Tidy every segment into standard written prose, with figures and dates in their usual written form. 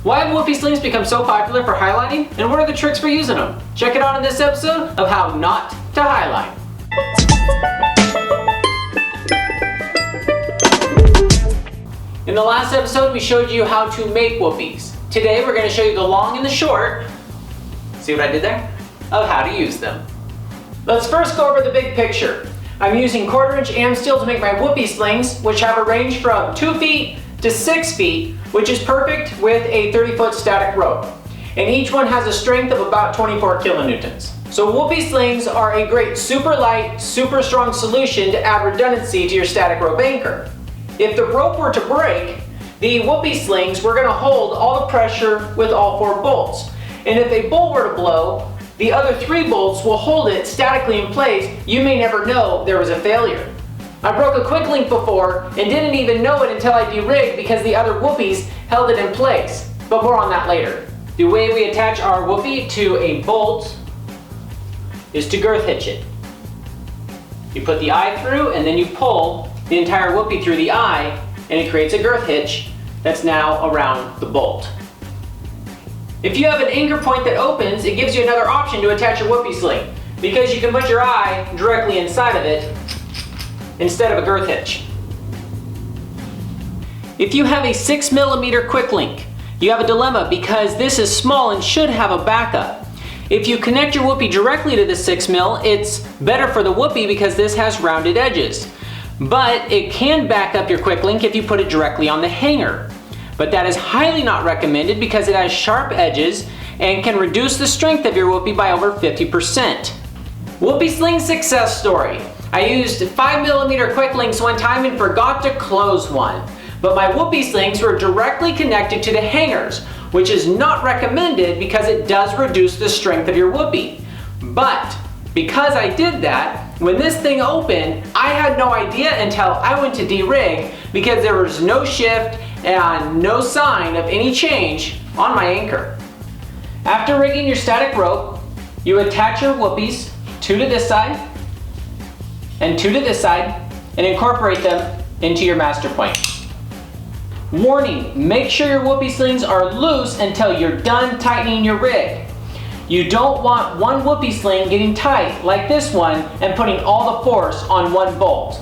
Why have Whoopie Slings become so popular for highlighting, and what are the tricks for using them? Check it out in this episode of How Not to Highline. In the last episode, we showed you how to make whoopies. Today, we're going to show you the long and the short, see what I did there? Of how to use them. Let's first go over the big picture. I'm using 1/4 inch am steel to make my Whoopie Slings, which have a range from 2 feet to 6 feet, which is perfect with a 30-foot static rope. And each one has a strength of about 24 kilonewtons. So Whoopie Slings are a great super light, super strong solution to add redundancy to your static rope anchor. If the rope were to break, the Whoopie Slings were going to hold all the pressure with all 4 bolts. And if a bolt were to blow, the other 3 bolts will hold it statically in place. You may never know there was a failure. I broke a quick link before and didn't even know it until I de-rigged because the other Whoopies held it in place. But more on that later. The way we attach our Whoopie to a bolt is to Girth Hitch it. You put the eye through and then you pull the entire Whoopie through the eye and it creates a Girth Hitch that's now around the bolt. If you have an anchor point that opens, it gives you another option to attach your Whoopie Sling because you can put your eye directly inside of it instead of a Girth Hitch. If you have a 6mm quick link, you have a dilemma because this is small and should have a backup. If you connect your Whoopie directly to the 6mm, it's better for the Whoopie because this has rounded edges. But it can back up your quick link if you put it directly on the hanger. But that is highly not recommended because it has sharp edges and can reduce the strength of your Whoopie by over 50%. Whoopie Sling success story. I used 5mm quick links one time and forgot to close one. But my Whoopie Slings were directly connected to the hangers, which is not recommended because it does reduce the strength of your Whoopie. But because I did that, when this thing opened, I had no idea until I went to de-rig because there was no shift and no sign of any change on my anchor. After rigging your static rope, you attach your Whoopies 2 to this side and 2 to this side and incorporate them into your master point. Warning, make sure your Whoopie Slings are loose until you're done tightening your rig. You don't want one Whoopie Sling getting tight like this one and putting all the force on one bolt.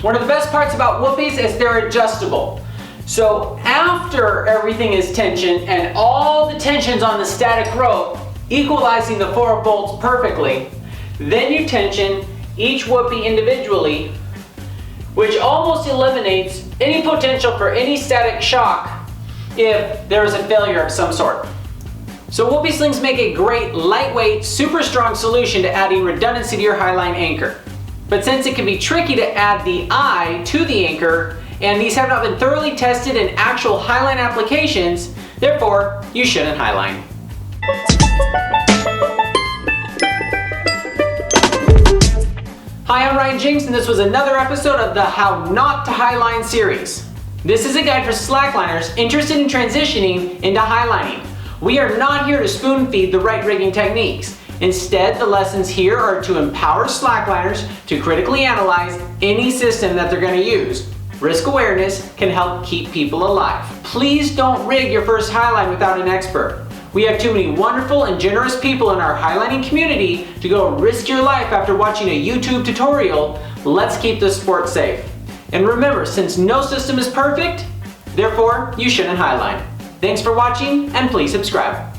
One of the best parts about Whoopies is they're adjustable. So after everything is tensioned and all the tension's on the static rope, equalizing the 4 bolts perfectly, then you tension each Whoopie individually, which almost eliminates any potential for any static shock if there is a failure of some sort. So Whoopie Slings make a great, lightweight, super strong solution to adding redundancy to your Highline anchor. But since it can be tricky to add the eye to the anchor, and these have not been thoroughly tested in actual Highline applications, therefore, you shouldn't Highline. Hi, I'm Ryan Jinks, and this was another episode of the How Not to Highline series. This is a guide for slackliners interested in transitioning into highlining. We are not here to spoon feed the right rigging techniques. Instead, the lessons here are to empower slackliners to critically analyze any system that they're going to use. Risk awareness can help keep people alive. Please don't rig your first highline without an expert. We have too many wonderful and generous people in our highlining community to go risk your life after watching a YouTube tutorial. Let's keep this sport safe. And remember, since no system is perfect, therefore you shouldn't highline. Thanks for watching and please subscribe.